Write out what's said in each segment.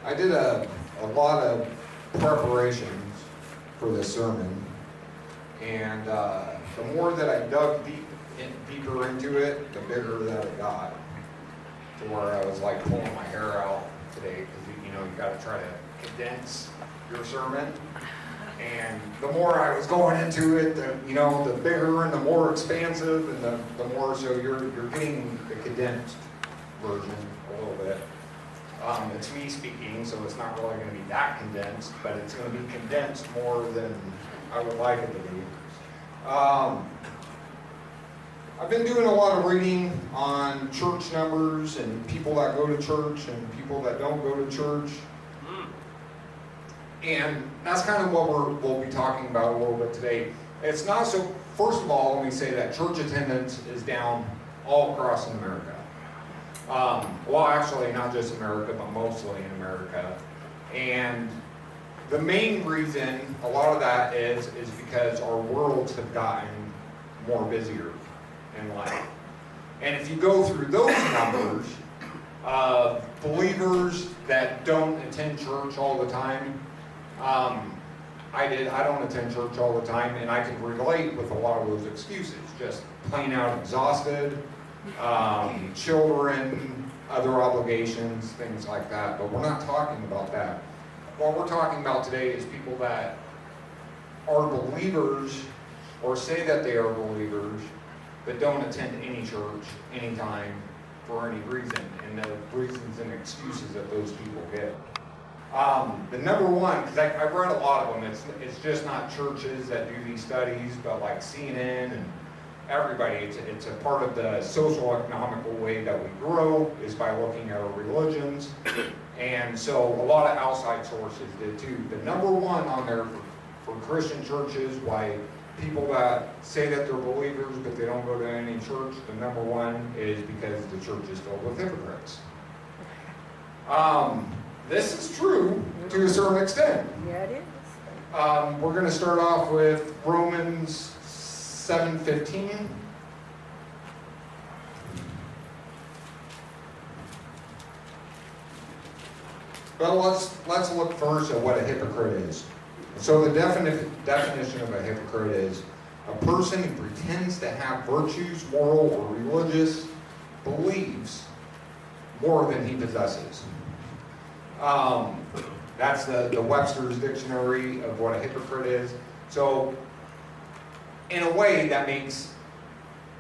I did a lot of preparations for this sermon, and the more that I dug deeper into it, the bigger that it got, to where I was like pulling my hair out today, because you got to try to condense your sermon. And the more I was going into it, the bigger and the more expansive, and the more so you're getting the condensed version a little bit. It's me speaking, so it's not really going to be that condensed, but it's going to be condensed more than I would like it to be. I've been doing a lot of reading on church numbers and people that go to church and people that don't go to church. And that's kind of what we'll be talking about a little bit today. It's not so, first of all, let me say that church attendance is down all across America. Well, actually, not just America, but mostly in America. And the main reason, a lot of that is because our worlds have gotten more busier in life. And if you go through those numbers of believers that don't attend church all the time, I don't attend church all the time, and I can relate with a lot of those excuses. Just plain out exhausted, children, other obligations, things like that. But we're not talking about that. What we're talking about today is people that are believers or say that they are believers, but don't attend any church anytime for any reason, and the reasons and excuses that those people give. The number one, because I've read a lot of them, it's just not churches that do these studies, but like CNN and everybody, it's a part of the social economical way that we grow is by looking at our religions. And so a lot of outside sources did too. The number one on there for Christian churches, why people that say that they're believers but they don't go to any church, the number one is because the church is filled with hypocrites. This is true to a certain extent. Yeah, it is. We're going to start off with Romans 7:15. But let's look first at what a hypocrite is. So the definition of a hypocrite is a person who pretends to have virtues, moral or religious beliefs more than he possesses. That's the Webster's dictionary of what a hypocrite is. So in a way that makes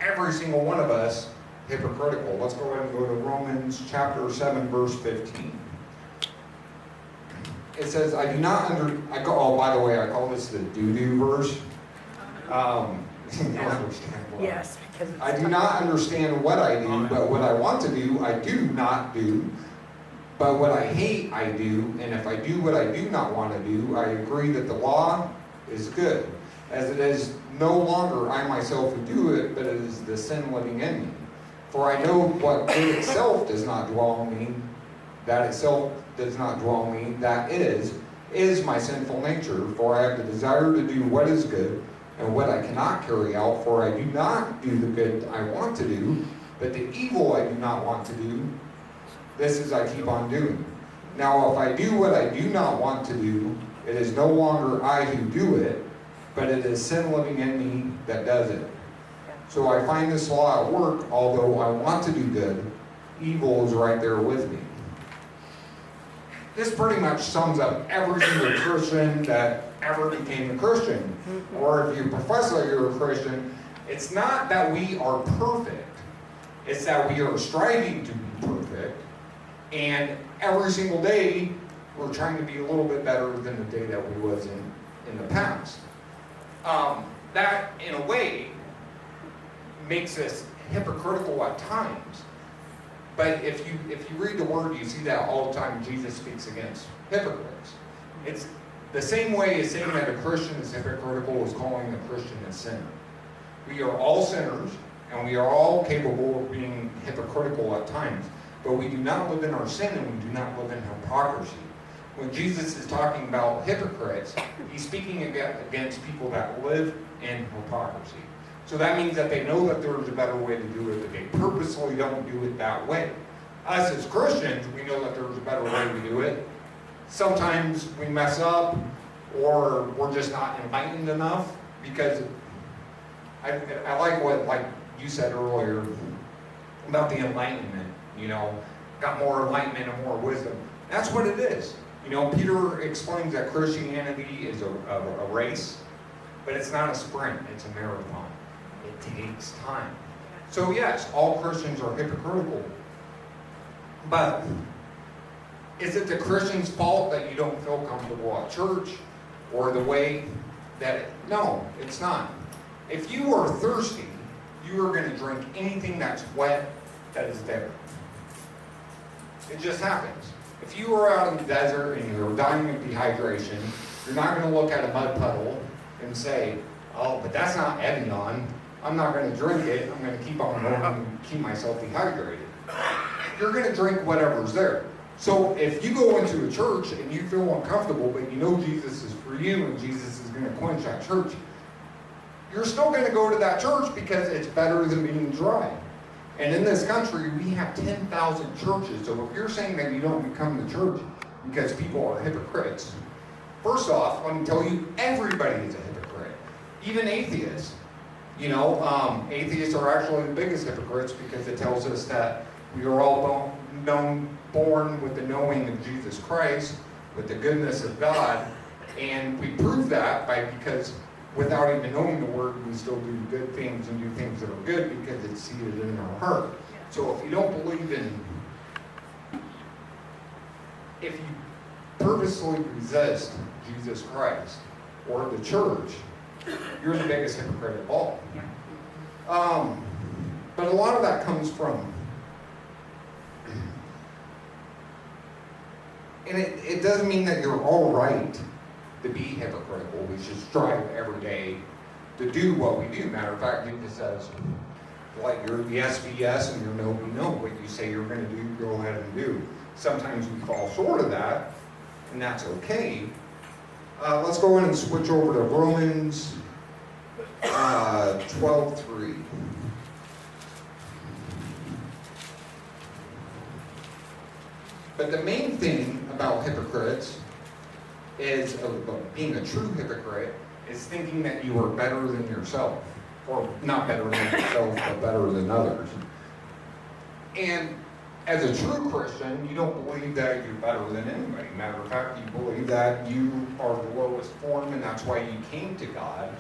every single one of us hypocritical. Let's go ahead and go to Romans chapter 7 verse 15. It says, by the way, I call this the doo-doo verse. Yes, because I do not understand what I do, but what I want to do, I do not do. But what I hate, I do. And if I do what I do not want to do, I agree that the law is good. As it is no longer I myself who do it, but it is the sin living in me. For I know what good itself does not dwell in me, that itself does not dwell in me, that is my sinful nature. For I have the desire to do what is good, and what I cannot carry out. For I do not do the good I want to do, but the evil I do not want to do, this is I keep on doing. Now if I do what I do not want to do, it is no longer I who do it, but it is sin living in me that does it. So I find this law at work, although I want to do good, evil is right there with me. This pretty much sums up every single Christian that ever became a Christian. Or if you profess that you're a Christian, it's not that we are perfect. It's that we are striving to be perfect. And every single day, we're trying to be a little bit better than the day that we was in the past. That, in a way, makes us hypocritical at times. But if you read the Word, you see that all the time Jesus speaks against hypocrites. It's the same way as saying that a Christian is hypocritical as calling a Christian a sinner. We are all sinners, and we are all capable of being hypocritical at times. But we do not live in our sin, and we do not live in hypocrisy. When Jesus is talking about hypocrites, he's speaking against people that live in hypocrisy. So that means that they know that there's a better way to do it, but they purposely don't do it that way. us as Christians, we know that there's a better way to do it. Sometimes we mess up, or we're just not enlightened enough, because I like what, like you said earlier, about the enlightenment, got more enlightenment and more wisdom. That's what it is. Peter explains that Christianity is a race, but it's not a sprint, it's a marathon. It takes time. So yes, all Christians are hypocritical, but is it the Christian's fault that you don't feel comfortable at church, or the way that, no, it's not. If you are thirsty, you are going to drink anything that's wet that is there. It just happens. If you are out in the desert and you're dying of dehydration, you're not going to look at a mud puddle and say, oh, but that's not Evian. I'm not going to drink it. I'm going to keep on going and keep myself dehydrated. You're going to drink whatever's there. So if you go into a church and you feel uncomfortable, but you know Jesus is for you and Jesus is going to quench that church, you're still going to go to that church because it's better than being dry. And in this country, we have 10,000 churches. So if you're saying that you don't come to church because people are hypocrites, first off, let me tell you, everybody is a hypocrite. Even atheists. Atheists are actually the biggest hypocrites because it tells us that we are all born with the knowing of Jesus Christ, with the goodness of God, and we prove that because without even knowing the Word, we still do good things and do things that are good because it's seated in our heart. So if you don't believe if you purposely resist Jesus Christ or the church, you're the biggest hypocrite of all. But a lot of that comes from, and it doesn't mean that you're all right to be hypocritical. We should strive every day to do what we do. Matter of fact, Jesus says, let your yes be yes and your no be no. What you say you're going to do, go ahead and do. Sometimes we fall short of that, and that's okay. Let's go in and switch over to Romans 12:3. But the main thing about hypocrites is, being a true hypocrite, is thinking that you are better than yourself. Or not better than yourself, but better than others. And as a true Christian, you don't believe that you're better than anybody. Matter of fact, you believe that you are the lowest form, and that's why you came to God,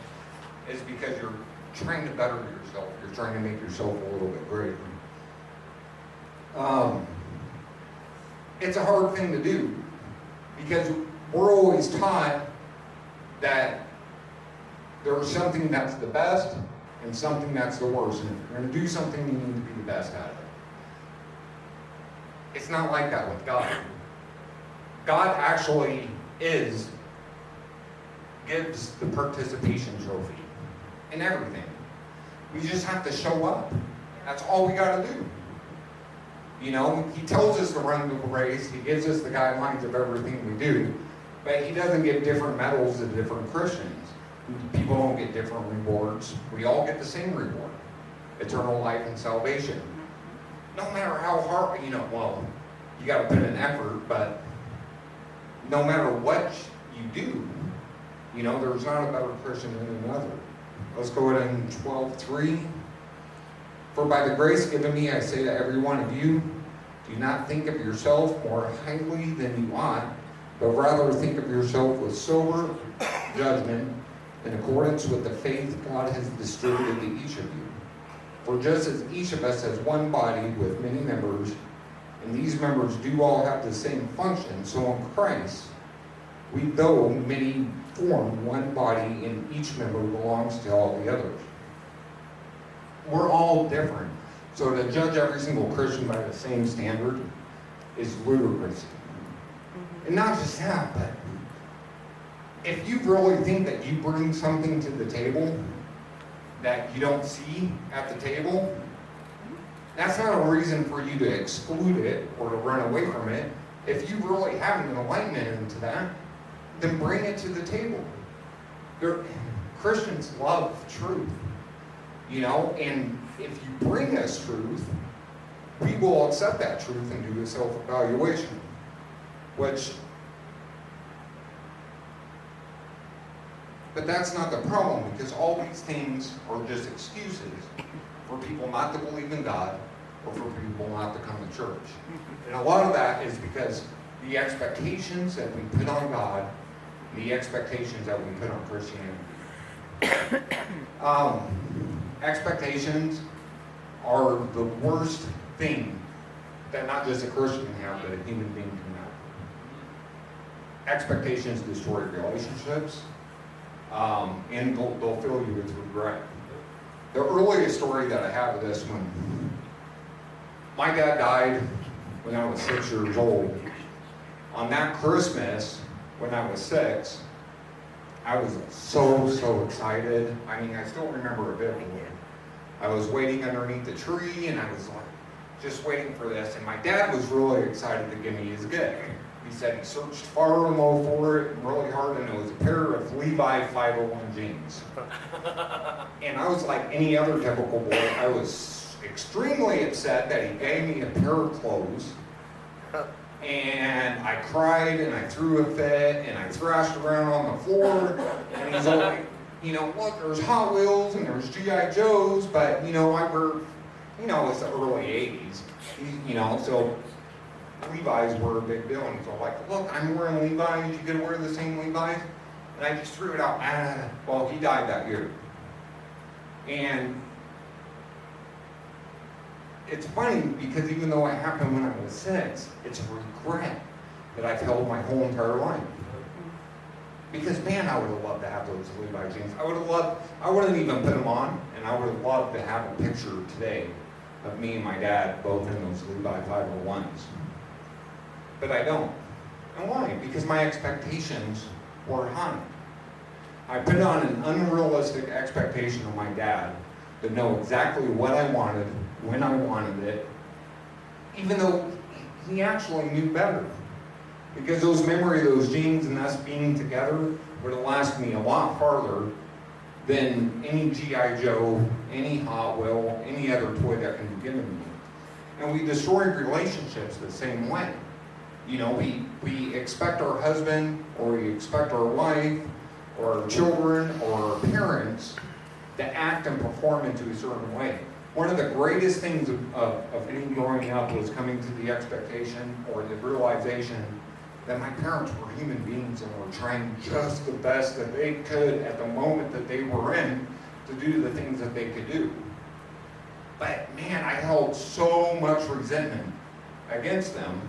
is because you're trying to better yourself. You're trying to make yourself a little bit greater. It's a hard thing to do, because we're always taught that there's something that's the best and something that's the worst. And if you're going to do something, you need to be the best at it. It's not like that with God. God actually gives the participation trophy in everything. We just have to show up. That's all we got to do. He tells us to run the race. He gives us the guidelines of everything we do. But he doesn't give different medals to different Christians. People don't get different rewards. We all get the same reward. Eternal life and salvation. No matter how hard, you got to put in effort, but no matter what you do, there's not a better Christian than another. Let's go ahead in 12:3. For by the grace given me, I say to every one of you, do not think of yourself more highly than you ought, but rather think of yourself with sober judgment in accordance with the faith God has distributed to each of you. For just as each of us has one body with many members, and these members do all have the same function, so in Christ, we, though many, form one body, and each member belongs to all the others. We're all different. So to judge every single Christian by the same standard is ludicrous. And not just that, but if you really think that you bring something to the table that you don't see at the table, that's not a reason for you to exclude it or to run away from it. If you really have an enlightenment into that, then bring it to the table. Christians love truth, and if you bring us truth, we will accept that truth and do a self-evaluation, but that's not the problem, because all these things are just excuses for people not to believe in God or for people not to come to church. And a lot of that is because the expectations that we put on God, the expectations that we put on Christianity. Expectations are the worst thing that not just a Christian can have, but a human being can have. Expectations destroy relationships, and they'll fill you with regret. The earliest story that I have of this one, my dad died when I was 6 years old. On that Christmas, when I was 6, I was so excited. I mean, I still remember a bit of it. I was waiting underneath the tree, and I was like, just waiting for this. And my dad was really excited to give me his gift. He said he searched far and low for it, and really hard, and it was a pair of Levi 501 jeans. And I was like any other typical boy. I was extremely upset that he gave me a pair of clothes. And I cried, and I threw a fit, and I thrashed around on the floor. And he's like, you know, look, there's Hot Wheels and there's G.I. Joes, but, you know, it's the early 80s, you know, so Levi's were a big deal. And he's all like, look, I'm wearing Levi's, you gonna wear the same Levi's? And I just threw it out. Well, he died that year. And it's funny because even though it happened when I was 6, it's a regret that I've held my whole entire life. Because man, I would have loved to have those Levi jeans. I wouldn't even put them on, and I would have loved to have a picture today of me and my dad both in those Levi 501s. But I don't. And why? Because my expectations were high. I put on an unrealistic expectation of my dad to know exactly what I wanted, when I wanted it, even though he actually knew better. Because those memory of those jeans and us being together would have lasted me a lot farther than any G.I. Joe, any Hot Wheel, any other toy that can be given to me. And we destroy relationships the same way. You know, we expect our husband, or we expect our wife, or our children, or our parents to act and perform into a certain way. One of the greatest things of me growing up was coming to the expectation or the realization that my parents were human beings and were trying just the best that they could at the moment that they were in to do the things that they could do. But man, I held so much resentment against them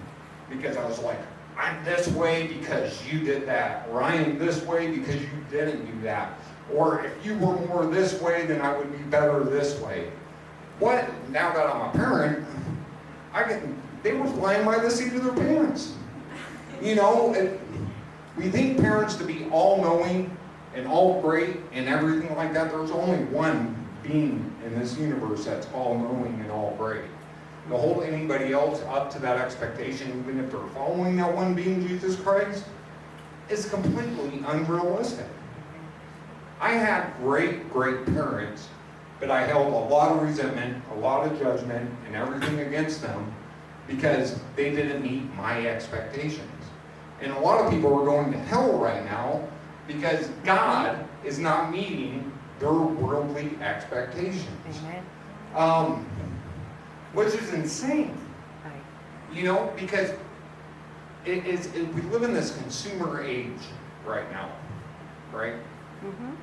because I was like, I'm this way because you did that, or I am this way because you didn't do that, or if you were more this way, then I would be better this way. What? Now that I'm a parent, they were flying by the seat of their pants. You know, we think parents to be all-knowing and all great and everything like that. There's only one being in this universe that's all-knowing and all great. To hold anybody else up to that expectation, even if they're following that one being, Jesus Christ, is completely unrealistic. I had great parents, but I held a lot of resentment, a lot of judgment, and everything against them because they didn't meet my expectations. And a lot of people are going to hell right now because God is not meeting their worldly expectations. Which is insane. You know, because we live in this consumer age right now, right?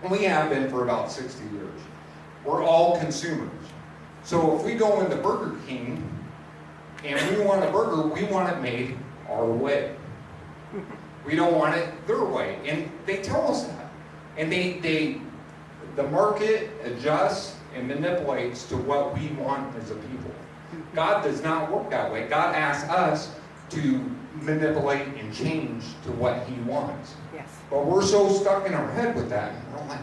And we have been for about 60 years. We're all consumers. So if we go into Burger King and we want a burger, we want it made our way. We don't want it their way. And they tell us that. And the market adjusts and manipulates to what we want as a people. God does not work that way. God asks us to manipulate and change to what He wants. Yes. But we're so stuck in our head with that. And we're like,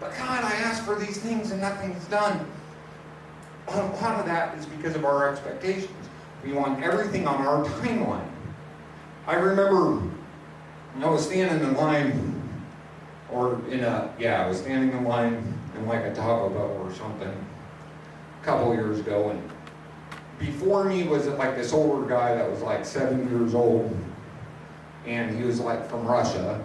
but God, I asked for these things and nothing's done. A lot of that is because of our expectations. We want everything on our timeline. I remember I was standing in line, I was standing in line in like a Taco Bell or something a couple years ago, and before me was like this older guy that was like 7 years old, and he was like from Russia.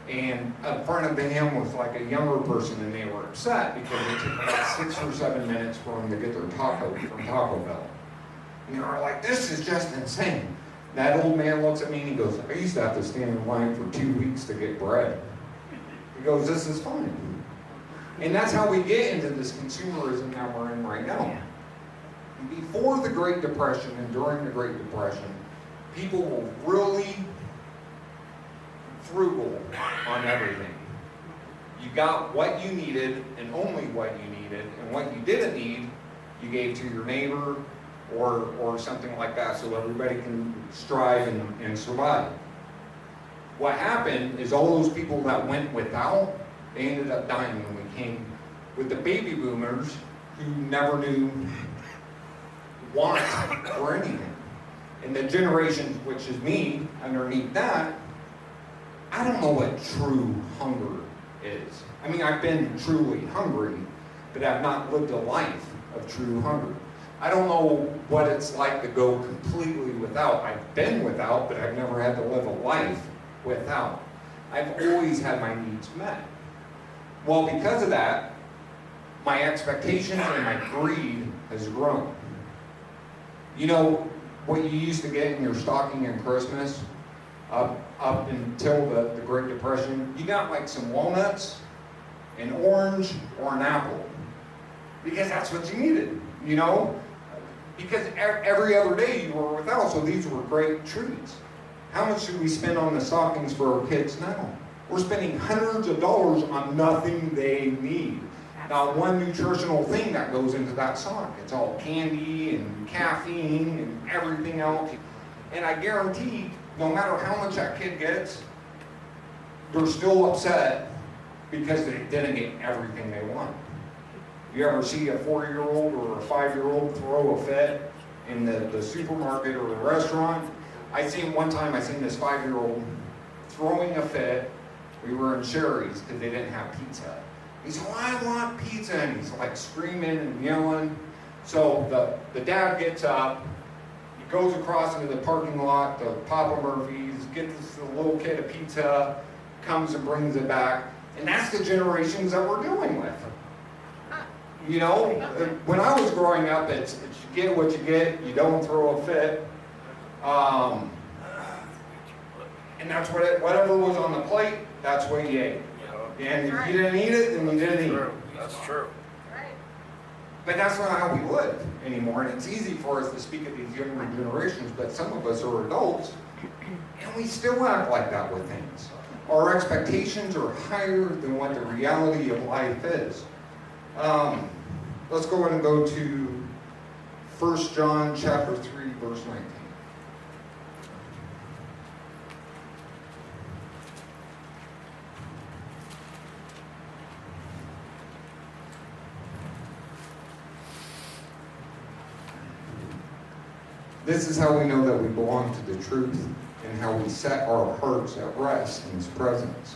And in front of him was like a younger person, and they were upset because it took like 6 or 7 minutes for them to get their taco from Taco Bell. And they were like, this is just insane. That old man looks at me and he goes, I used to have to stand in line for 2 weeks to get bread. He goes, this is fine. And that's how we get into this consumerism that we're in right now. Before the Great Depression and during the Great Depression, people were really frugal on everything. You got what you needed and only what you needed, and what you didn't need, you gave to your neighbor or something like that, so everybody can strive and survive. What happened is all those people that went without, they ended up dying when we came with the baby boomers who never knew want or anything. And the generation, which is me, underneath that, I don't know what true hunger is. I mean, I've been truly hungry, but I've not lived a life of true hunger. I don't know what it's like to go completely without. I've been without, but I've never had to live a life without. I've always had my needs met. Well, because of that, my expectations and my greed has grown. You know, what you used to get in your stocking at Christmas, up until the Great Depression, you got like some walnuts, an orange, or an apple. Because that's what you needed, you know? Because every other day you were without, so these were great treats. How much do we spend on the stockings for our kids now? We're spending hundreds of dollars on nothing they need. Not one nutritional thing that goes into that sock. It's all candy and caffeine and everything else. And I guarantee, no matter how much that kid gets, they're still upset because they didn't get everything they want. You ever see a 4-year-old or a 5-year-old throw a fit in the supermarket or the restaurant? I seen this 5-year-old throwing a fit. We were in Sherry's because they didn't have pizza. He said, well, I want pizza, and he's like screaming and yelling. So the dad gets up, he goes across into the parking lot to Papa Murphy's, gets the little kid a pizza, comes and brings it back. And that's the generations that we're dealing with. You know, when I was growing up, it's you get what you get, you don't throw a fit. And that's whatever was on the plate, that's what you ate. And if you didn't eat it, then you didn't eat it. That's true. But that's not how we live anymore. And it's easy for us to speak of these younger generations, but some of us are adults, and we still act like that with things. Our expectations are higher than what the reality of life is. Let's go ahead and go to 1 John chapter 3, verse 19. This is how we know that we belong to the truth and how we set our hearts at rest in His presence.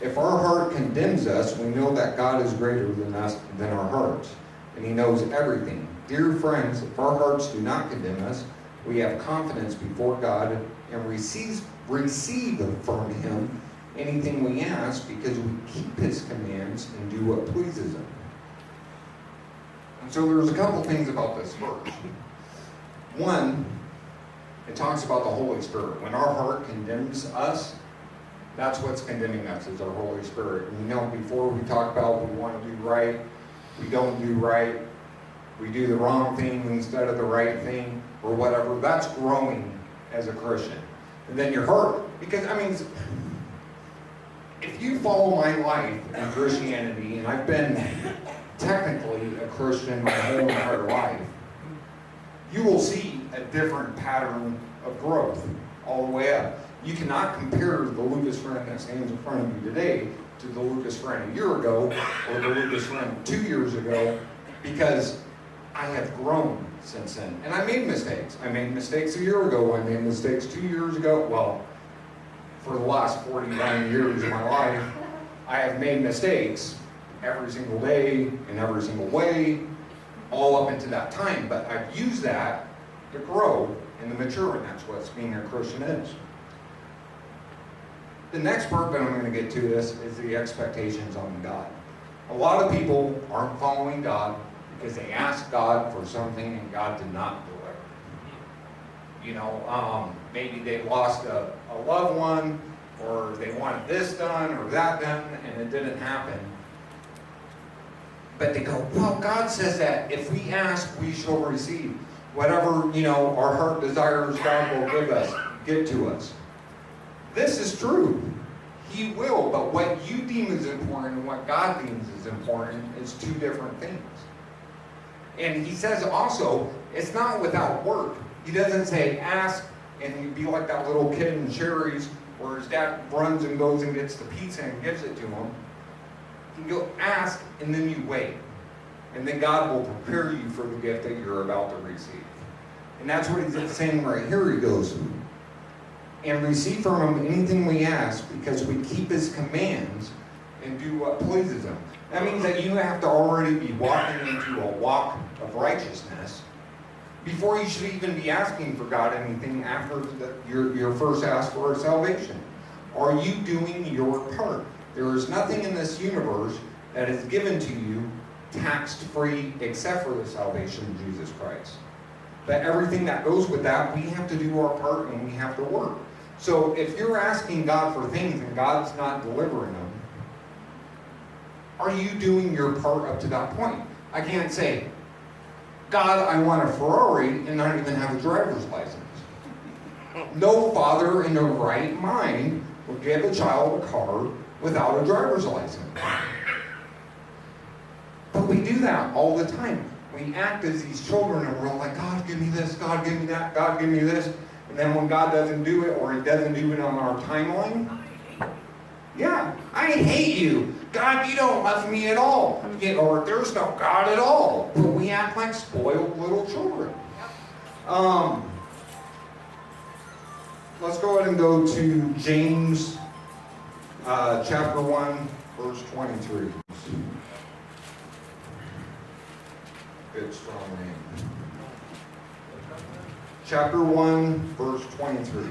If our heart condemns us, we know that God is greater than our hearts, and He knows everything. Dear friends, if our hearts do not condemn us, we have confidence before God and receive from Him anything we ask, because we keep His commands and do what pleases Him. And so there's a couple things about this verse. One, it talks about the Holy Spirit. When our heart condemns us, that's what's condemning us, is our Holy Spirit. And you know, before we talk about we want to do right, we don't do right, we do the wrong thing instead of the right thing, or whatever, that's growing as a Christian. And then your heart, because, I mean, if you follow my life in Christianity, and I've been technically a Christian my whole entire life, you will see a different pattern of growth all the way up. You cannot compare the Lucas friend that stands in front of you today to the Lucas friend a year ago or the Lucas friend 2 years ago, because I have grown since then. And I made mistakes. I made mistakes a year ago. I made mistakes 2 years ago. Well, for the last 49 years of my life, I have made mistakes every single day in every single way. all up into that time, but I've used that to grow and to mature, and that's what being a Christian is. The next part that I'm going to get to this is the expectations on God. A lot of people aren't following God because they asked God for something and God did not deliver. You know, maybe they lost a loved one, or they wanted this done or that done, and it didn't happen. But they go, well, God says that if we ask, we shall receive. Whatever, you know, our heart desires, God will give to us. This is true. He will, but what you deem is important and what God deems is important is two different things. And he says also, it's not without work. He doesn't say, ask, and you be like that little kid in Cherries, where his dad runs and goes and gets the pizza and gives it to him. You go ask, and then you wait. And then God will prepare you for the gift that you're about to receive. And that's what he's saying right here. He goes, and receive from him anything we ask, because we keep his commands and do what pleases him. That means that you have to already be walking into a walk of righteousness before you should even be asking for God anything after your first ask for salvation. Are you doing your part? There is nothing in this universe that is given to you tax-free except for the salvation of Jesus Christ. But everything that goes with that, we have to do our part and we have to work. So if you're asking God for things and God's not delivering them, are you doing your part up to that point? I can't say, God, I want a Ferrari, and not even have a driver's license. No father in their right mind would give a child a car without a driver's license. But we do that all the time. We act as these children and we're all like, God, give me this, God, give me that, God, give me this. And then when God doesn't do it, or he doesn't do it on our timeline, yeah, I hate you. God, you don't love me at all. Or there's no God at all. But we act like spoiled little children. Let's go ahead and go to James chapter 1, verse 23. Good, strong name. Chapter 1, verse 23.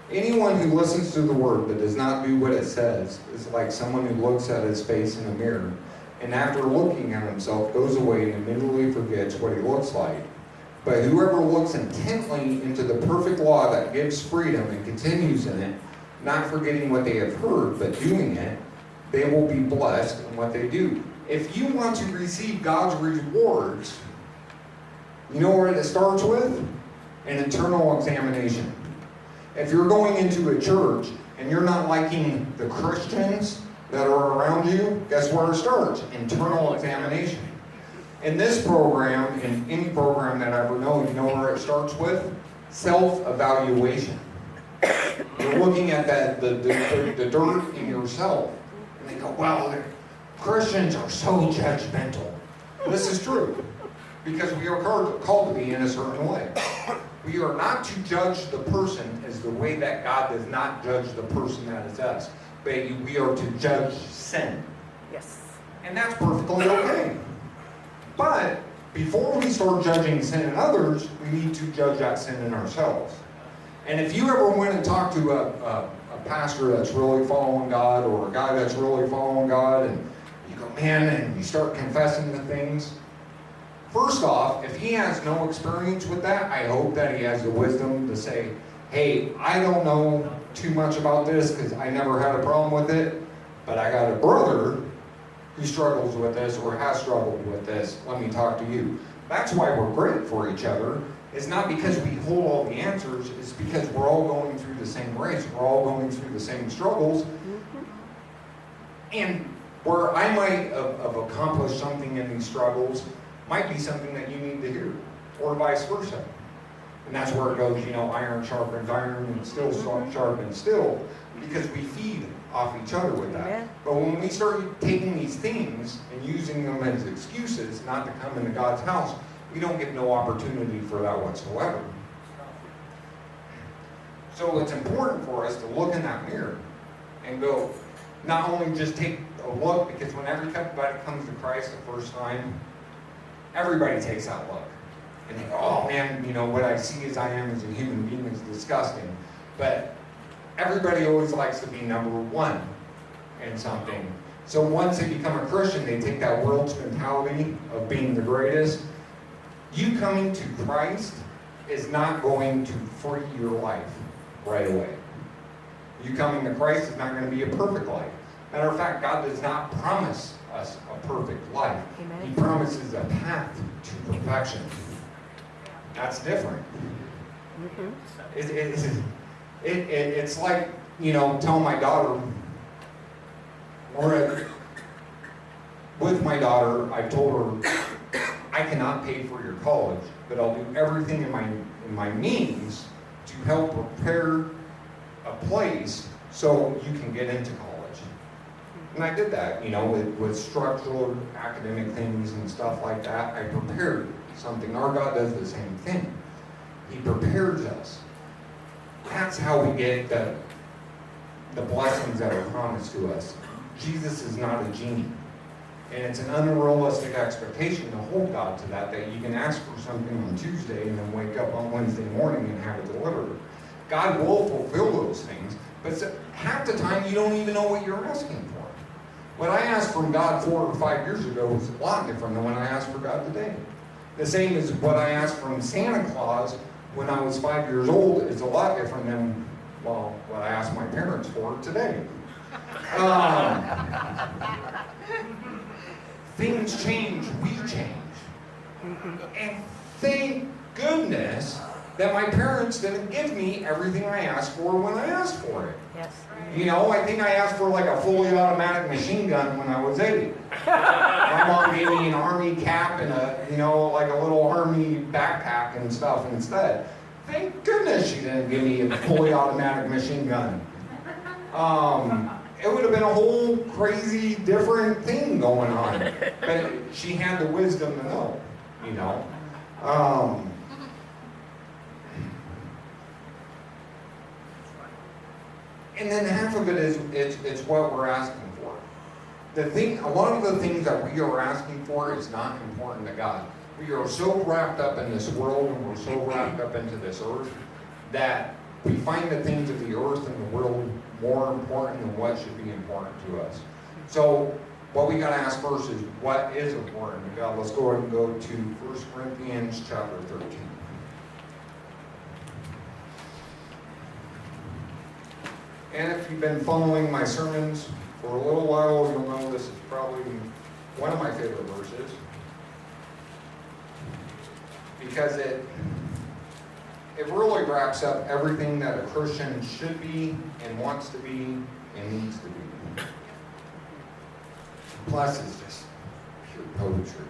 Anyone who listens to the word but does not do what it says is like someone who looks at his face in a mirror, and after looking at himself goes away and immediately forgets what he looks like. But whoever looks intently into the perfect law that gives freedom and continues in it, not forgetting what they have heard, but doing it, they will be blessed in what they do. If you want to receive God's rewards, you know where it starts with? An internal examination. If you're going into a church and you're not liking the Christians that are around you, guess where it starts? Internal examination. In this program, in any program that I ever know, you know where it starts with? Self-evaluation. You're looking at the dirt in yourself. And they go, well, Christians are so judgmental. This is true. Because we are called to be in a certain way. We are not to judge the person as the way that God does not judge the person that is us. But we are to judge sin. Yes. And that's perfectly okay. But before we start judging sin in others, we need to judge that sin in ourselves. And if you ever went and talked to a pastor that's really following God, or a guy that's really following God, and you go, man, and you start confessing the things, first off, if he has no experience with that, I hope that he has the wisdom to say, hey, I don't know too much about this because I never had a problem with it, but I got a brother who struggles with this or has struggled with this. Let me talk to you. That's why we're great for each other. It's not because we hold all the answers. It's because we're all going through the same race. We're all going through the same struggles. And where I might have accomplished something in these struggles might be something that you need to hear, or vice versa. And that's where it goes, iron sharpens iron and steel sharpens steel, because we feed off each other with that. Yeah. But when we start taking these things and using them as excuses not to come into God's house, we don't get no opportunity for that whatsoever. So it's important for us to look in that mirror and go, not only just take a look, because when everybody comes to Christ the first time, everybody takes that look. And they go, oh man, you know, what I see as I am as a human being is disgusting. But everybody always likes to be number one in something. So once they become a Christian, they take that world's mentality of being the greatest. You coming to Christ is not going to free your life right away. You coming to Christ is not going to be a perfect life. Matter of fact, God does not promise us a perfect life. Amen. He promises a path to perfection. That's different. Mm-hmm. It's like, you know, tell my daughter, or with my daughter, I told her, I cannot pay for your college, but I'll do everything in my means to help prepare a place so you can get into college. And I did that, you know, with structural academic things and stuff like that. I prepared something. Our God does the same thing. He prepares us. That's how we get the blessings that are promised to us. Jesus is not a genie. And it's an unrealistic expectation to hold God to that you can ask for something on Tuesday and then wake up on Wednesday morning and have it delivered. God will fulfill those things, but half the time you don't even know what you're asking for. What I asked from God 4 or 5 years ago was a lot different than what I asked for God today. The same as what I asked from Santa Claus when I was 5 years old is a lot different than, well, what I asked my parents for today. Things change, we change. And thank goodness that my parents didn't give me everything I asked for when I asked for it. Yes. You know, I think I asked for like a fully automatic machine gun when I was 8. My mom gave me an army cap and like a little army backpack and stuff instead. Thank goodness she didn't give me a fully automatic machine gun. It would have been a whole crazy different thing going on. But she had the wisdom to know, you know. And then half of it is it's what we're asking for. A lot of the things that we are asking for is not important to God. We are so wrapped up in this world and we're so wrapped up into this earth that we find the things of the earth and the world more important than what should be important to us. So what we got to ask first is what is important to God. Let's go ahead and go to 1 Corinthians chapter 13. And if you've been following my sermons for a little while, you'll know this is probably one of my favorite verses. Because it really wraps up everything that a Christian should be and wants to be and needs to be. Plus, it's just pure poetry.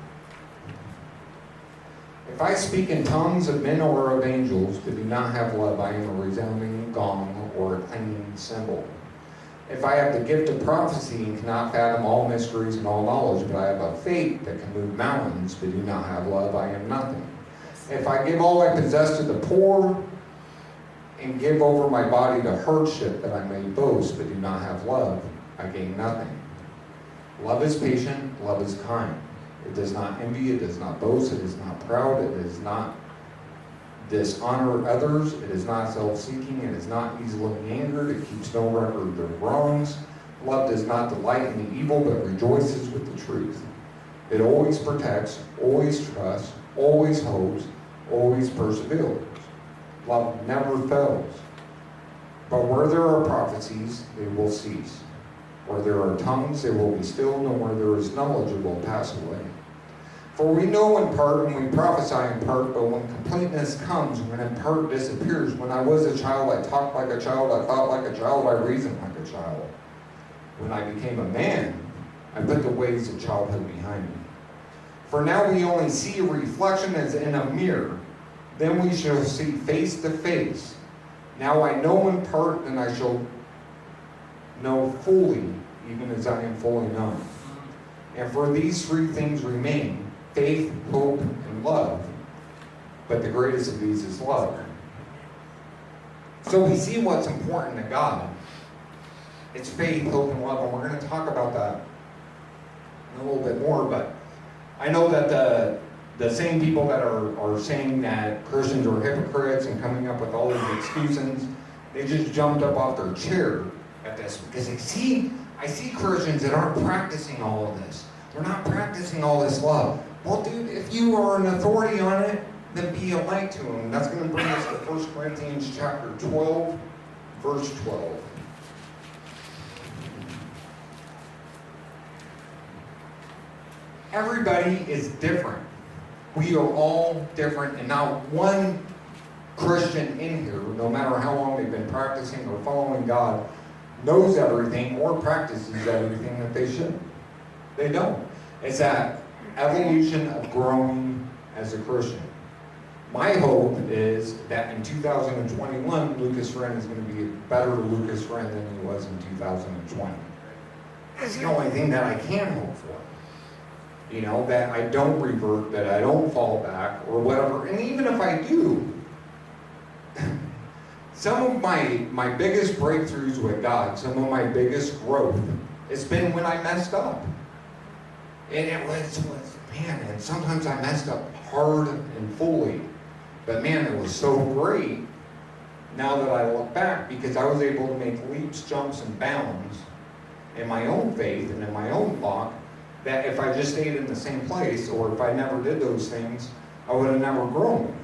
If I speak in tongues of men or of angels, but do not have love, I am a resounding gong or a clanging cymbal. If I have the gift of prophecy and cannot fathom all mysteries and all knowledge, but I have a faith that can move mountains, but do not have love, I am nothing. If I give all I possess to the poor and give over my body to hardship that I may boast, but do not have love, I gain nothing. Love is patient, love is kind. It does not envy, it does not boast, it is not proud, it does not dishonor others, it is not self-seeking, it is not easily angered, it keeps no record of wrongs. Love does not delight in the evil, but rejoices with the truth. It always protects, always trusts, always hopes, always perseveres. Love never fails. But where there are prophecies, they will cease. Where there are tongues, they will be stilled, and where there is knowledge, it will pass away. For we know in part, and we prophesy in part, but when completeness comes, when in part disappears, when I was a child, I talked like a child, I thought like a child, I reasoned like a child. When I became a man, I put the ways of childhood behind me. For now we only see a reflection as in a mirror. Then we shall see face to face. Now I know in part, and I shall know fully, even as I am fully known. And for these three things remain, faith, hope, and love. But the greatest of these is love. So we see what's important to God It's faith, hope, and love, and we're going to talk about that in a little bit more, but I know that the same people that are saying that Christians are hypocrites and coming up with all these excuses, they just jumped up off their chair at this because I see Christians that aren't practicing all of this. They're not practicing all this love. Well, dude, if you are an authority on it, then be a light to them. That's going to bring us to 1 Corinthians chapter 12, verse 12. Everybody is different. We are all different, and not one Christian in here, no matter how long they've been practicing or following God, knows everything or practices everything that they should. They don't. It's that evolution of growing as a Christian. My hope is that in 2021, Lucas Wren is going to be a better Lucas Wren than he was in 2020. That's the only thing that I can hope for. You know, that I don't revert, that I don't fall back, or whatever. And even if I do, some of my biggest breakthroughs with God, some of my biggest growth, it's been when I messed up. And it was man, and sometimes I messed up hard and fully. But man, it was so great now that I look back, because I was able to make leaps, jumps, and bounds in my own faith and in my own walk, that if I just stayed in the same place, or if I never did those things, I would have never grown.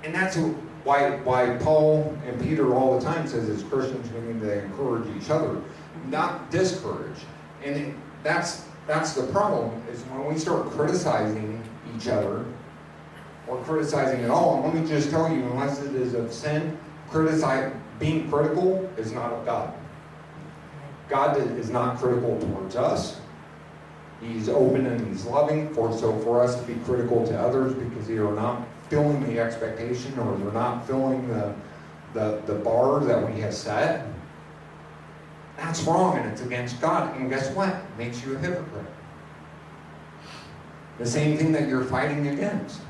And that's why Paul and Peter all the time says as Christians we need to encourage each other, not discourage. And that's the problem, is when we start criticizing each other, or criticizing at all. And let me just tell you, unless it is of sin, being critical is not of God. God is not critical towards us. He's open and he's loving. For us to be critical to others because they are not filling the expectation, or they're not filling the bar that we have set, that's wrong, and it's against God. And guess what? It makes you a hypocrite. The same thing that you're fighting against.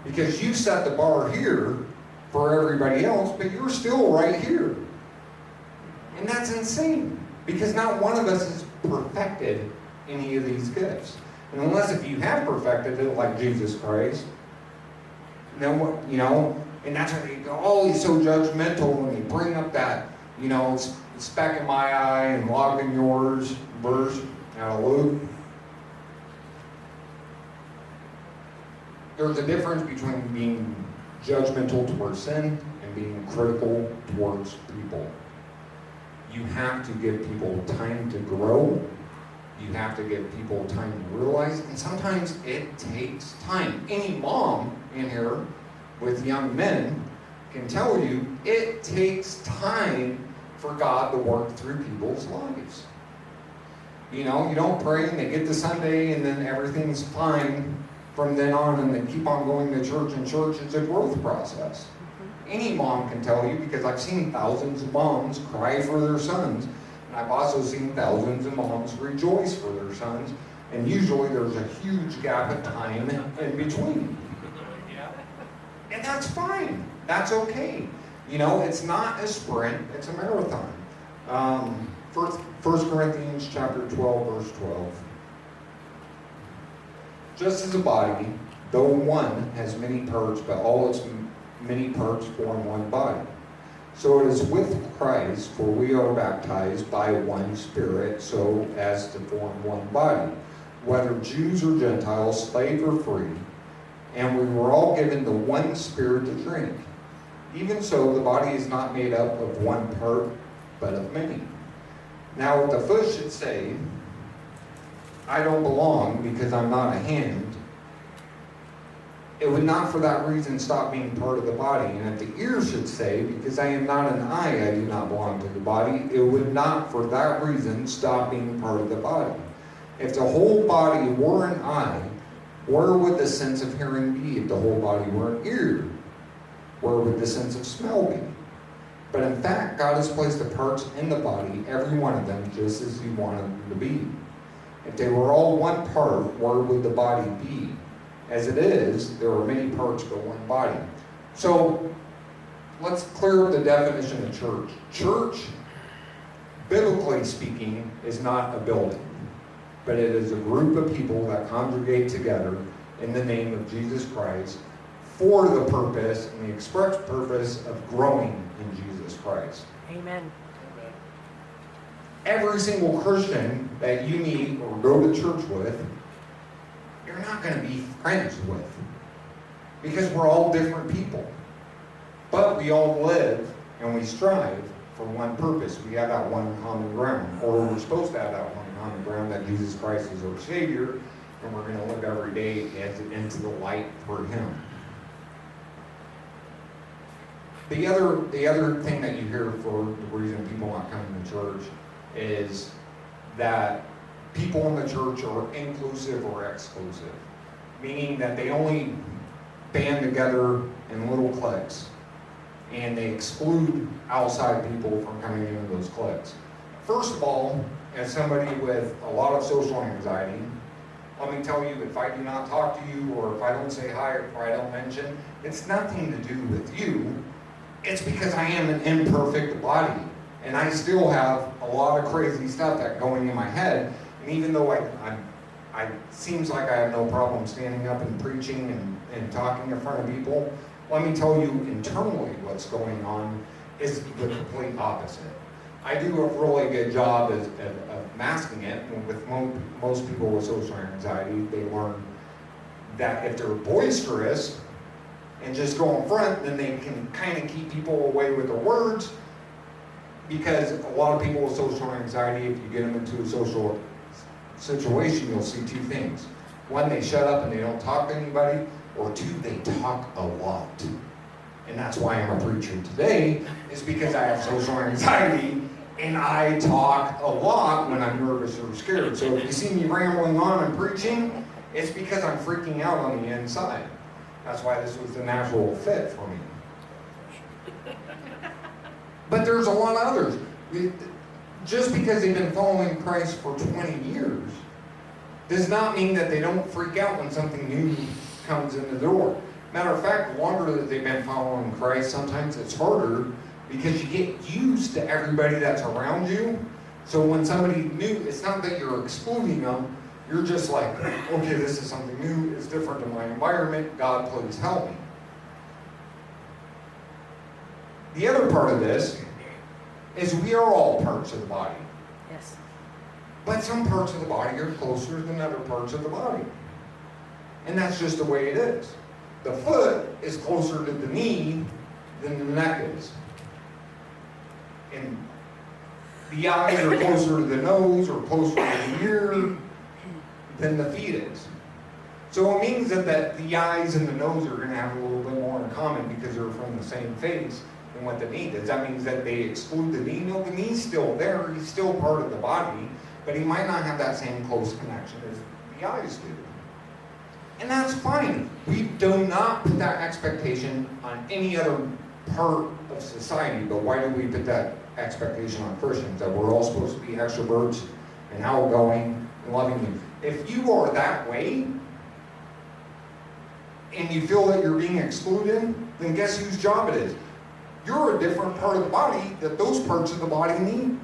Because you set the bar here for everybody else, but you're still right here. And that's insane. Because not one of us has perfected any of these gifts. And unless if you have perfected it like Jesus Christ, then what, you know, and that's why they go, oh, he's so judgmental, and they bring up that, you know, speck in my eye and log in yours verse out of Luke. There's a difference between being judgmental towards sin and being critical towards people. You have to give people time to grow. You have to give people time to realize, and sometimes it takes time. Any mom in here with young men can tell you it takes time for God to work through people's lives. You know, you don't pray and they get to Sunday and then everything's fine from then on, and they keep on going to church, and church is a growth process. Any mom can tell you, because I've seen thousands of moms cry for their sons, and I've also seen thousands of moms rejoice for their sons, and usually there's a huge gap of time in between. And that's fine. That's okay. You know, it's not a sprint, it's a marathon. 1 Corinthians chapter 12, verse 12. Just as a body, though one has many parts, but all its many parts form one body. So it is with Christ, for we are baptized by one Spirit, so as to form one body, whether Jews or Gentiles, slave or free, and we were all given the one Spirit to drink. Even so, the body is not made up of one part, but of many. Now, if the foot should say, I don't belong because I'm not a hand, it would not for that reason stop being part of the body. And if the ear should say, because I am not an eye, I do not belong to the body, it would not for that reason stop being part of the body. If the whole body were an eye, where would the sense of hearing be? If the whole body were an ear, where would the sense of smell be? But in fact, God has placed the parts in the body, every one of them, just as He wanted them to be. If they were all one part, where would the body be? As it is, there are many parts but one body. So, let's clear up the definition of church. Church biblically speaking, is not a building, but it is a group of people that congregate together in the name of Jesus Christ for the purpose and the express purpose of growing in Jesus Christ. Amen. Every single Christian that you meet or go to church with, you're not going to be friends with, because we're all different people. But we all live and we strive for one purpose. We have that one common ground, or we're supposed to have that one common ground, that Jesus Christ is our Savior, and we're going to live every day into the light for Him. The other thing that you hear for the reason people not coming to church is that people in the church are inclusive or exclusive, meaning that they only band together in little cliques, and they exclude outside people from coming into those cliques. First of all, as somebody with a lot of social anxiety, let me tell you, if I do not talk to you, or if I don't say hi, or if I don't mention, it's nothing to do with you. It's because I am an imperfect body, and I still have a lot of crazy stuff that's going in my head. And even though I seems like I have no problem standing up and preaching and talking in front of people, let me tell you internally what's going on is the complete opposite. I do a really good job of masking it. And with most people with social anxiety, they learn that if they're boisterous and just go in front, then they can kind of keep people away with their words. Because a lot of people with social anxiety, if you get them into a social situation, you'll see two things. One, they shut up and they don't talk to anybody, or two, they talk a lot. And that's why I'm a preacher today, is because I have social anxiety and I talk a lot when I'm nervous or scared. So if you see me rambling on and preaching, it's because I'm freaking out on the inside. That's why this was the natural fit for me. But there's a lot of others. Just because they've been following Christ for 20 years does not mean that they don't freak out when something new comes in the door. Matter of fact, the longer that they've been following Christ, sometimes it's harder because you get used to everybody that's around you. So when somebody new, it's not that you're excluding them, you're just like, okay, this is something new, it's different than my environment, God, please help me. The other part of this is we are all parts of the body. Yes. But some parts of the body are closer than other parts of the body. And that's just the way it is. The foot is closer to the knee than the neck is. And the eyes are closer to the nose or closer to the ear than the feet is. So it means that the eyes and the nose are going to have a little bit more in common because they're from the same face than what the knee does. That means that they exclude the knee? No, the knee's still there. He's still part of the body, but he might not have that same close connection as the eyes do. And that's fine. We do not put that expectation on any other part of society, but why do we put that expectation on Christians? That we're all supposed to be extroverts and outgoing and loving you. If you are that way, and you feel that you're being excluded, then guess whose job it is? You're a different part of the body that those parts of the body need.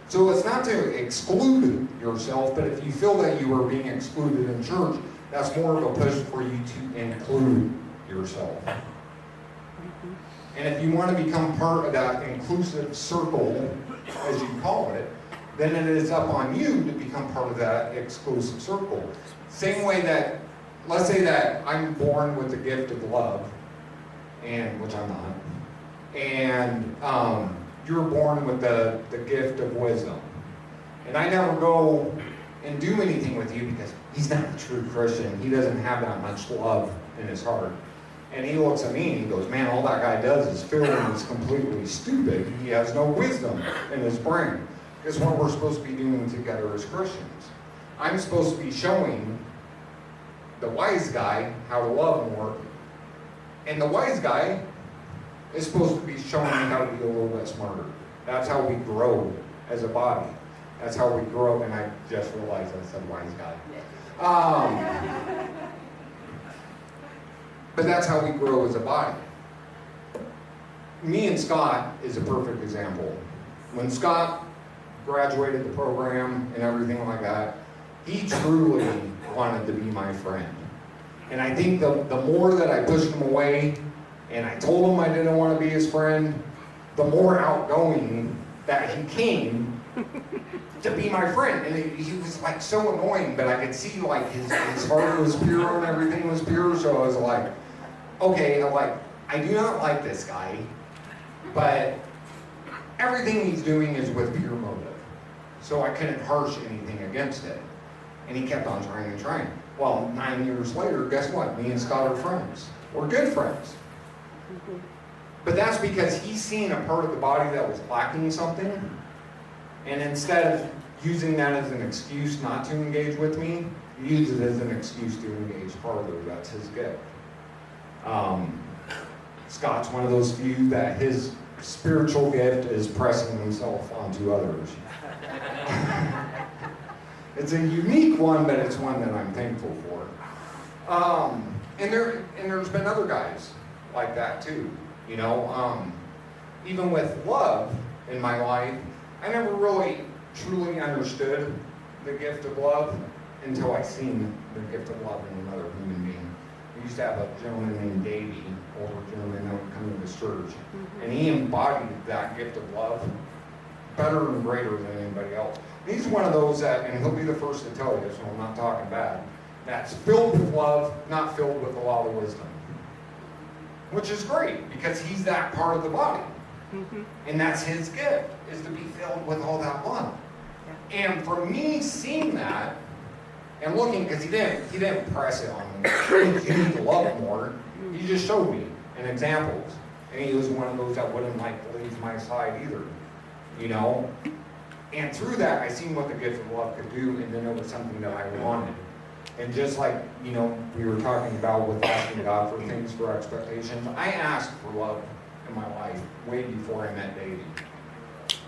So it's not to exclude yourself, but if you feel that you are being excluded in church, that's more of a push for you to include yourself. And if you want to become part of that inclusive circle, as you call it, then it is up on you to become part of that exclusive circle. Same way that, let's say that I'm born with the gift of love, and which I'm not, and you're born with the gift of wisdom. And I never go and do anything with you because he's not a true Christian. He doesn't have that much love in his heart. And he looks at me and he goes, man, all that guy does is feel and he's completely stupid. He has no wisdom in his brain. Because what we're supposed to be doing together as Christians. I'm supposed to be showing the wise guy how to love more. And the wise guy is supposed to be showing me how to be a little bit smarter. That's how we grow as a body. That's how we grow. And I just realized I said wise guy. But that's how we grow as a body. Me and Scott is a perfect example. When Scott graduated the program and everything like that, he truly wanted to be my friend. And I think the more that I pushed him away and I told him I didn't want to be his friend, the more outgoing that he came to be my friend. And he was like so annoying, but I could see like his heart was pure and everything was pure. So I was like, okay, I do not like this guy, but everything he's doing is with pure motive. So I couldn't harsh anything against it. And he kept on trying and trying. Well, 9 years later, guess what? Me and Scott are friends. We're good friends. But that's because he's seen a part of the body that was lacking something. And instead of using that as an excuse not to engage with me, he uses it as an excuse to engage further. That's his gift. Scott's one of those few that his spiritual gift is pressing himself onto others. It's a unique one, but it's one that I'm thankful for. And there's been other guys like that too. You know, even with love in my life, I never really truly understood the gift of love until I seen the gift of love in another human being. We used to have a gentleman named Davey, older gentleman that would come to this church, and he embodied that gift of love better and greater than anybody else. And he's one of those that, and he'll be the first to tell you, so I'm not talking bad, that's filled with love, not filled with a lot of wisdom. Which is great, because he's that part of the body. And that's his gift, is to be filled with all that love. Yeah. And for me, seeing that, and looking, because he didn't press it on me. You need to love more. He just showed me in examples. And he was one of those that wouldn't like to leave my side either. You know? And through that, I seen what the gift of love could do, and then it was something that I wanted. And just like, you know, we were talking about with asking God for things, for expectations, I asked for love in my life way before I met Davey.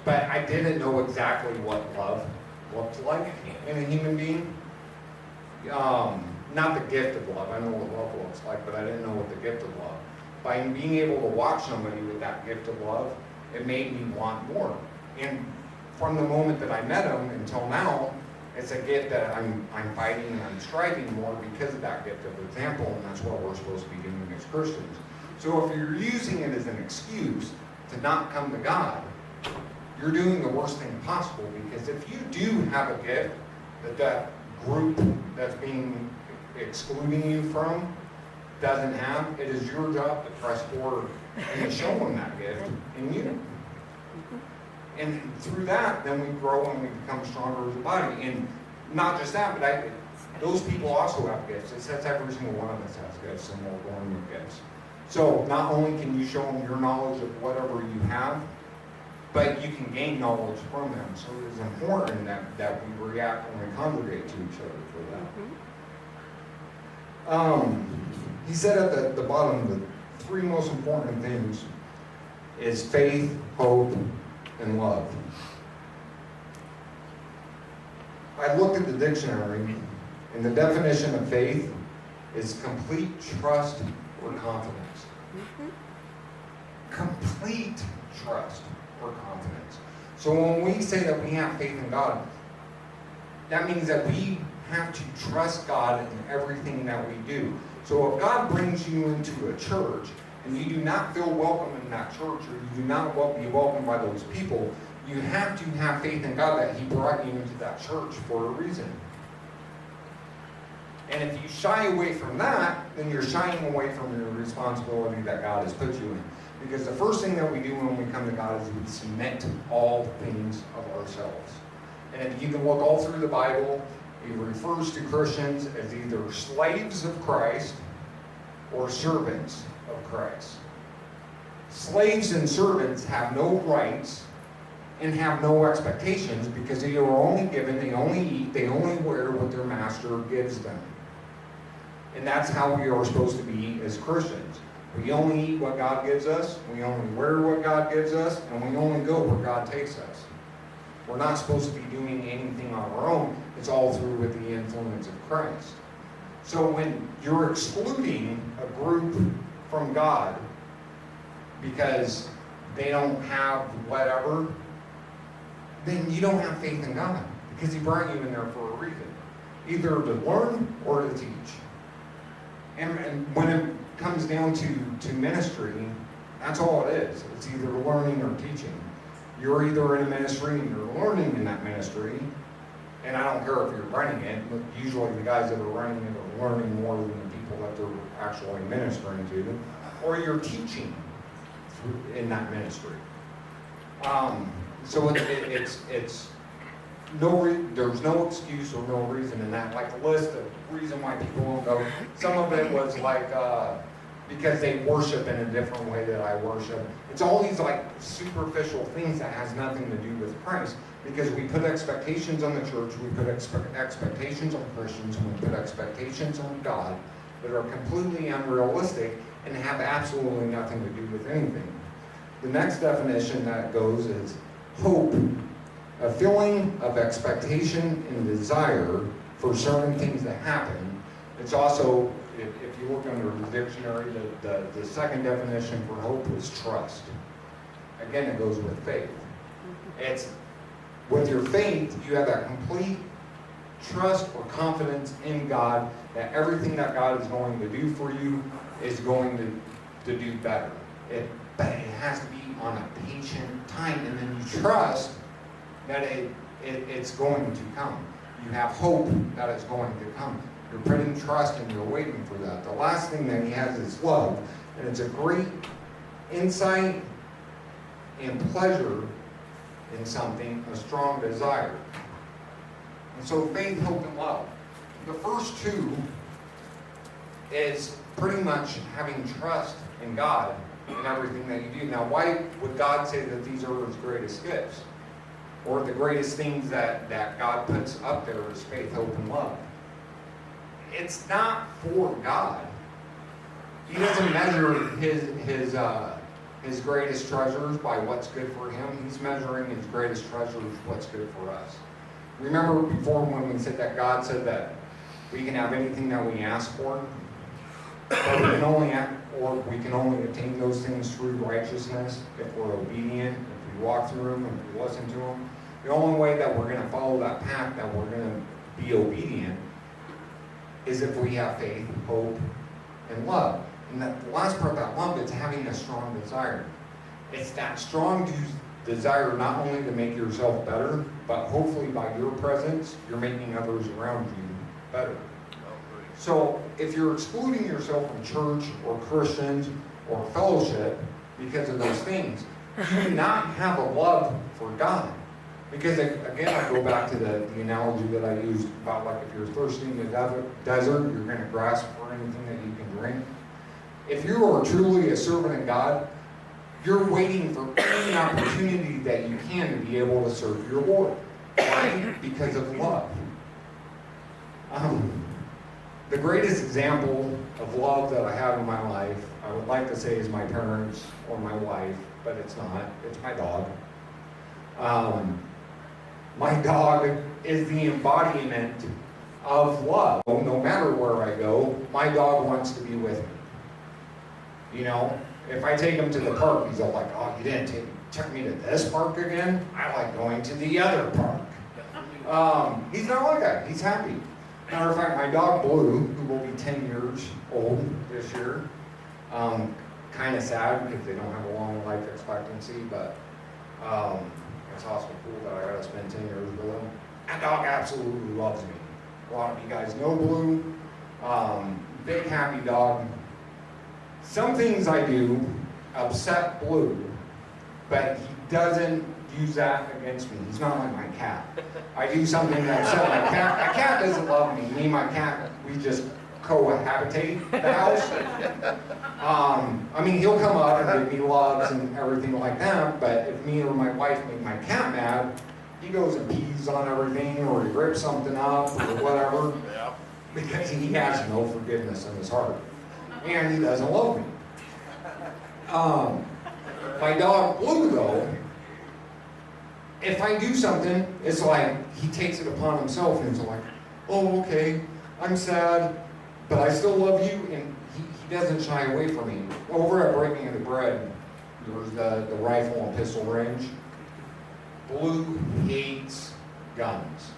But I didn't know exactly what love looked like in a human being. Not the gift of love. I know what love looks like, but I didn't know what the gift of love. By being able to watch somebody with that gift of love, it made me want more. And from the moment that I met him until now, it's a gift that I'm fighting and I'm striving more because of that gift of example, and that's what we're supposed to be doing as Christians. So if you're using it as an excuse to not come to God, you're doing the worst thing possible, because if you do have a gift that group that's being excluding you from doesn't have, it is your job to press forward and to show them that gift in you. And through that, then we grow and we become stronger as a body. And not just that, but those people also have gifts. It says every single one of us has gifts, and we're born with gifts. So not only can you show them your knowledge of whatever you have, but you can gain knowledge from them. So it is important that we react when we congregate to each other for that. He said at the bottom, the three most important things is faith, hope, and love. I looked at the dictionary, and the definition of faith is complete trust or confidence. Complete trust or confidence. So when we say that we have faith in God, that means that we have to trust God in everything that we do. So if God brings you into a church and you do not feel welcome in that church, or you do not be welcomed by those people, you have to have faith in God that He brought you into that church for a reason. And if you shy away from that, then you're shying away from your responsibility that God has put you in. Because the first thing that we do when we come to God is we submit all things of ourselves. And if you can look all through the Bible, it refers to Christians as either slaves of Christ or servants of Christ. Slaves and servants have no rights and have no expectations, because they are only given, they only eat, they only wear what their master gives them. And that's how we are supposed to be as Christians. We only eat what God gives us, we only wear what God gives us, and we only go where God takes us. We're not supposed to be doing anything on our own. It's all through with the influence of Christ. So when you're excluding a group from God because they don't have whatever, then you don't have faith in God, because he brought you in there for a reason, either to learn or to teach. And when it comes down to ministry, that's all it is. It's either learning or teaching. You're either in a ministry and you're learning in that ministry, and I don't care if you're running it, but usually the guys that are running it are learning more than the people that they're actually ministering to, or you're teaching in that ministry. So it's there's no excuse or no reason in that. Like a list of reason why people won't go. Some of it was like because they worship in a different way that I worship. It's all these like superficial things that has nothing to do with Christ. Because we put expectations on the church, we put expectations on Christians, and we put expectations on God that are completely unrealistic and have absolutely nothing to do with anything. The next definition that goes is hope, a feeling of expectation and desire for certain things to happen. It's also, if you look under the dictionary, the second definition for hope is trust. Again, it goes with faith. It's with your faith, you have that complete trust or confidence in God that everything that God is going to do for you is going to do better. But it has to be on a patient time, and then you trust that it's going to come. You have hope that it's going to come. You're putting trust and you're waiting for that. The last thing that he has is love, and it's a great insight and pleasure in something, a strong desire. And so faith, hope, and love. The first two is pretty much having trust in God in everything that you do. Now, why would God say that these are his greatest gifts? Or the greatest things that God puts up there is faith, hope, and love? It's not for God. He doesn't measure his greatest treasures by what's good for him. He's measuring his greatest treasures what's good for us. Remember before when we said that God said that we can have anything that we ask for, but we can only attain those things through righteousness if we're obedient, if we walk through them, if we listen to them. The only way that we're going to follow that path, that we're going to be obedient, is if we have faith, hope, and love. And the last part about love is having a strong desire. It's that strong desire not only to make yourself better, but hopefully by your presence, you're making others around you better. So if you're excluding yourself from church or Christians or fellowship because of those things, you do not have a love for God. Because again, I go back to the analogy that I used about like if you're thirsty in the desert, you're going to grasp for anything that you can drink. If you are truly a servant of God, you're waiting for any opportunity that you can to be able to serve your Lord. Why? Because of love. The greatest example of love that I have in my life, I would like to say is my parents or my wife, but it's not. It's my dog. My dog is the embodiment of love. No matter where I go, my dog wants to be with me. You know, if I take him to the park, he's all like, oh, you didn't take me to this park again? I like going to the other park. He's not like that. He's happy. Matter of fact, my dog Blue, who will be 10 years old this year, kind of sad because they don't have a long life expectancy, but it's also cool that I got to spend 10 years with him. That dog absolutely loves me. A lot of you guys know Blue. Big happy dog. Some things I do upset Blue, but he doesn't use that against me. He's not like my cat. I do something that upset my cat. My cat doesn't love me. Me and my cat, we just cohabitate the house. I mean, he'll come up and give me loves and everything like that, but if me or my wife make my cat mad, he goes and pees on everything or he rips something up or whatever, because he has no forgiveness in his heart. And he doesn't love me. My dog Blue, though, if I do something, it's like he takes it upon himself and he's like, oh, okay, I'm sad, but I still love you, and he doesn't shy away from me. Over at Breaking of the Bread, there's the rifle and pistol range. Blue hates guns.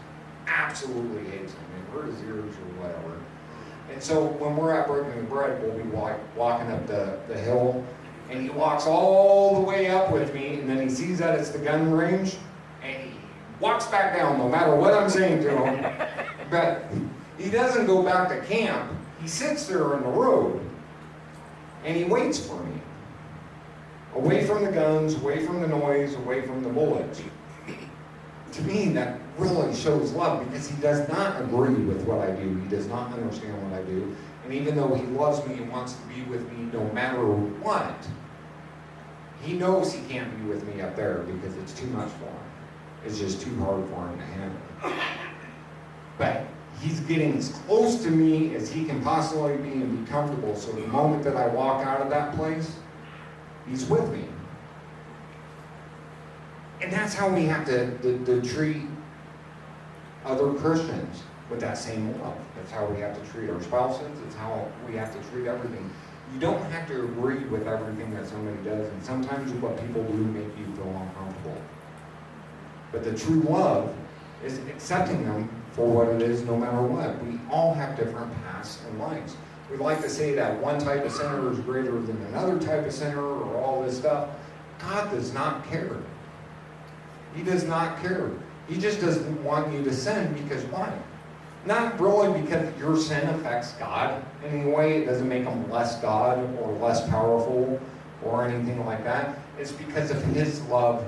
Absolutely hates them. They hurt his ears or whatever. And so when we're out breaking the bread, we'll be walking up the hill, and he walks all the way up with me, and then he sees that it's the gun range, and he walks back down no matter what I'm saying to him. But he doesn't go back to camp. He sits there on the road, and he waits for me. Away from the guns, away from the noise, away from the bullets. To me, that really shows love, because he does not agree with what I do. He does not understand what I do. And even though he loves me and wants to be with me no matter what, he knows he can't be with me up there because it's too much for him. It's just too hard for him to handle. But he's getting as close to me as he can possibly be and be comfortable. So the moment that I walk out of that place, he's with me. And that's how we have to treat other Christians, with that same love. That's how we have to treat our spouses. It's how we have to treat everything. You don't have to agree with everything that somebody does, and sometimes what people do make you feel uncomfortable. But the true love is accepting them for what it is, no matter what. We all have different paths and lives. We like to say that one type of sinner is greater than another type of sinner, or all this stuff. God does not care. He does not care. He just doesn't want you to sin, because why? Not really because your sin affects God in any way. It doesn't make him less God or less powerful or anything like that. It's because of his love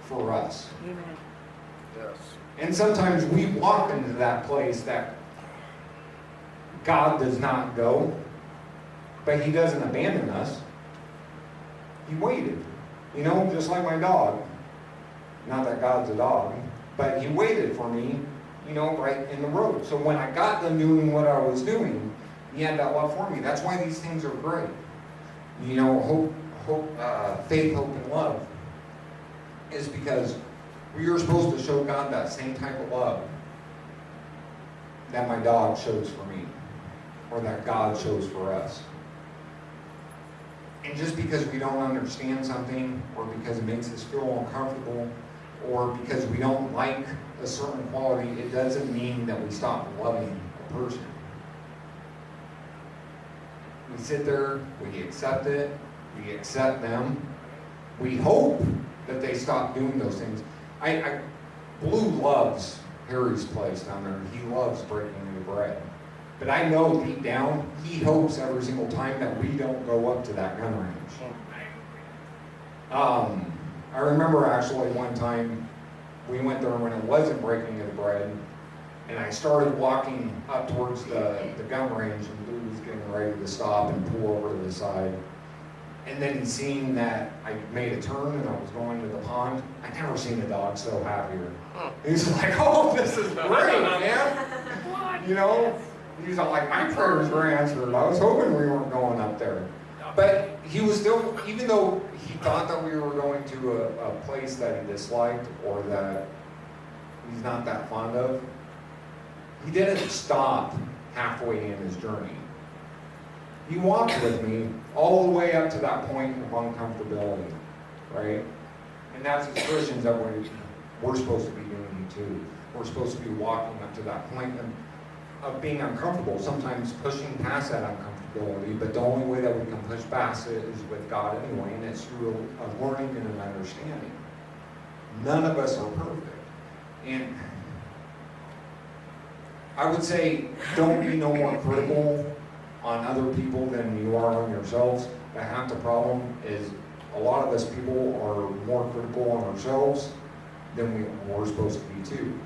for us. Amen. Yes. And sometimes we walk into that place that God does not go, but he doesn't abandon us. He waited. You know, just like my dog. Not that God's a dog, but he waited for me, you know, right in the road. So when I got done doing what I was doing, he had that love for me. That's why these things are great. You know, faith, hope, and love is because we are supposed to show God that same type of love that my dog shows for me, or that God shows for us. And just because we don't understand something, or because it makes us feel uncomfortable, or because we don't like a certain quality, it doesn't mean that we stop loving a person. We sit there, we accept it, we accept them, we hope that they stop doing those things. Blue loves Harry's place down there. He loves breaking the bread. But I know deep down, he hopes every single time that we don't go up to that gun range. I remember actually one time we went there when it wasn't breaking of the bread, and I started walking up towards the gun range, and Blue was getting ready to stop and pull over to the side. And then he seen that I made a turn and I was going to the pond. I never seen a dog so happier. He's like, "Oh, this is great, man." You know? He's like, "My prayers were answered. I was hoping we weren't going up there." But he was still, even though he thought that we were going to a place that he disliked or that he's not that fond of, he didn't stop halfway in his journey. He walked with me all the way up to that point of uncomfortability, right? And that's as Christians that we're supposed to be doing too. We're supposed to be walking up to that point of being uncomfortable, sometimes pushing past that uncomfortability, but the only way that we can push past it is with God anyway, and it's through a learning and an understanding. None of us are perfect. And I would say, don't be no more critical on other people than you are on yourselves. But half the problem is a lot of us people are more critical on ourselves than we're supposed to be too.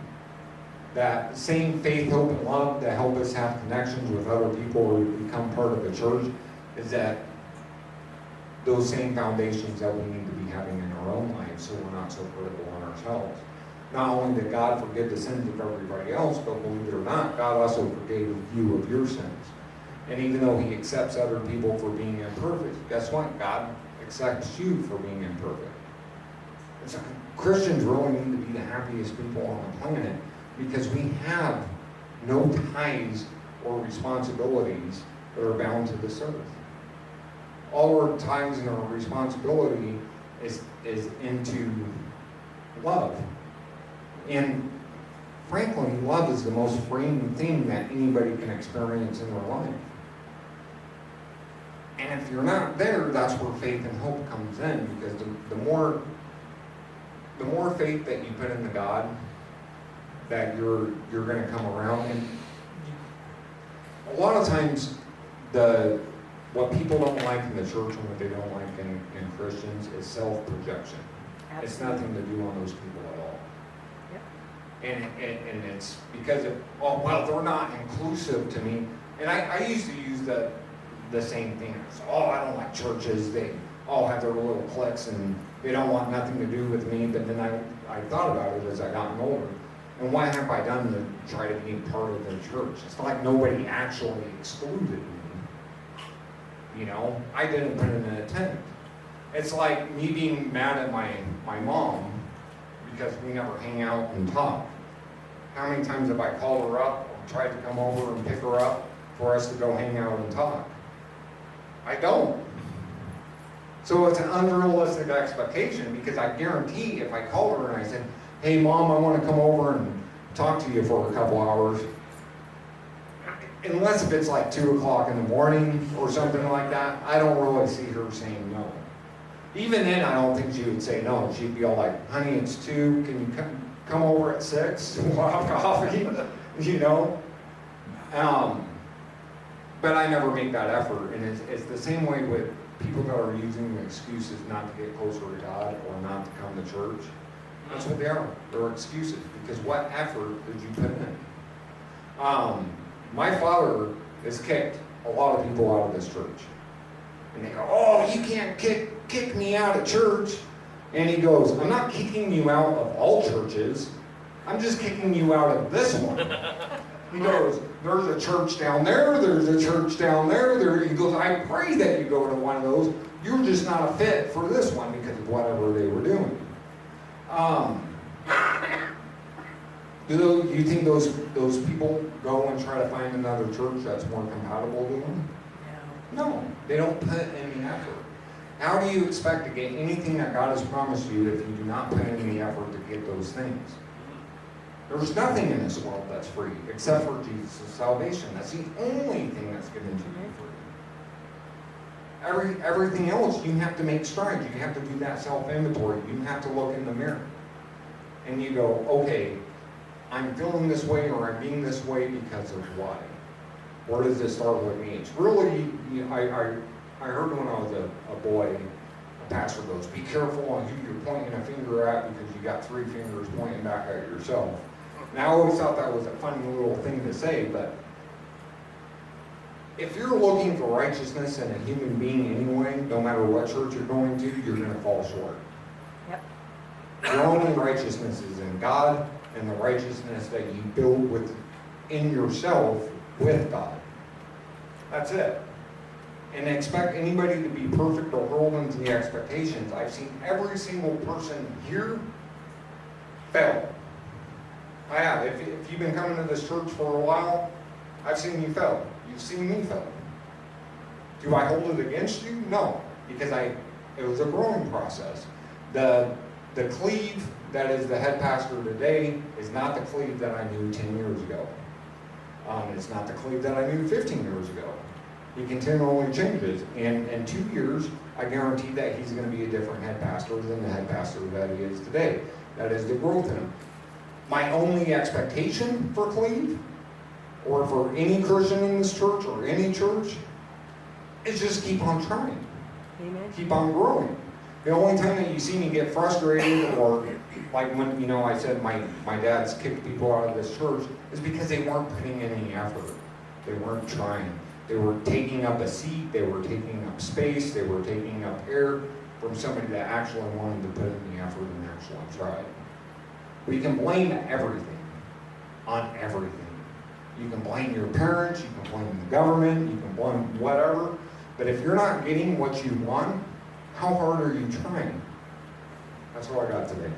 That same faith, hope, and love that help us have connections with other people or become part of the church is that those same foundations that we need to be having in our own lives, so we're not so critical on ourselves. Not only did God forgive the sins of everybody else, but believe it or not, God also forgave you of your sins. And even though he accepts other people for being imperfect, guess what? God accepts you for being imperfect. And so Christians really need to be the happiest people on the planet because we have no ties or responsibilities that are bound to this earth. All our ties and our responsibility is into love And frankly, love is the most freeing thing that anybody can experience in their life. And if you're not there, that's where faith and hope comes in, because the more faith that you put into God, that you're going to come around. And a lot of times, what people don't like in the church and what they don't like in Christians is self-projection. It's nothing to do on those people at all. And it's because they're not inclusive to me. And I used to use the same thing. I don't like churches. They all have their little cliques and they don't want nothing to do with me. But then I thought about it as I got older. And what have I done to try to be part of the church? It's not like nobody actually excluded me. You know, I didn't put in an attempt. It's like me being mad at my mom because we never hang out and talk. How many times have I called her up or tried to come over and pick her up for us to go hang out and talk? I don't. So it's an unrealistic expectation, because I guarantee if I called her and I said, hey Mom, I want to come over and talk to you for a couple hours, unless if it's like 2 o'clock in the morning or something like that, I don't really see her saying no. Even then, I don't think she would say no. She'd be all like, honey, it's 2, can you come over at 6? We'll have coffee, you know? But I never make that effort, and it's the same way with people that are using excuses not to get closer to God or not to come to church. That's what they are. They're excuses, because what effort did you put in? My father has kicked a lot of people out of this church. And they go, oh, you can't kick me out of church. And he goes, I'm not kicking you out of all churches. I'm just kicking you out of this one. He goes, there's a church down there, there's a church down there. He goes, I pray that you go to one of those. You're just not a fit for this one because of whatever they were doing. Do you think those people go and try to find another church that's more compatible to them? No, they don't put any effort. How do you expect to get anything that God has promised you if you do not put any effort to get those things? There's nothing in this world that's free except for Jesus' salvation. That's the only thing that's given to you free. Everything else, you have to make strides. You have to do that self-inventory. You have to look in the mirror. And you go, okay, I'm feeling this way or I'm being this way because of why? Where does this start with me? It's really, I heard when I was a boy, a pastor goes, be careful on who you're pointing a finger at because you got 3 fingers pointing back at yourself. And I always thought that was a funny little thing to say, but if you're looking for righteousness in a human being anyway, no matter what church you're going to, you're going to fall short. Yep. Your only righteousness is in God, and the righteousness that you build within yourself with God. That's it. And expect anybody to be perfect or hold them to the expectations. I've seen every single person here fail. I have. If you've been coming to this church for a while, I've seen you fail. You've seen me fail. Do I hold it against you? No, because it was a growing process. The Cleve that is the head pastor today is not the Cleve that I knew 10 years ago. It's not the Cleve that I knew 15 years ago. He continually changes. And in 2 years, I guarantee that he's going to be a different head pastor than the head pastor that he is today. That is the growth in him. My only expectation for Cleve, or for any Christian in this church, or any church, is just keep on trying. Amen. Keep on growing. The only time that you see me get frustrated, or like when, I said my dad's kicked people out of this church, is because they weren't putting in any effort. They weren't trying. They were taking up a seat, they were taking up space, they were taking up air from somebody that actually wanted to put in the effort and actually tried. We can blame everything on everything. You can blame your parents, you can blame the government, you can blame whatever, but if you're not getting what you want, how hard are you trying? That's all I got today.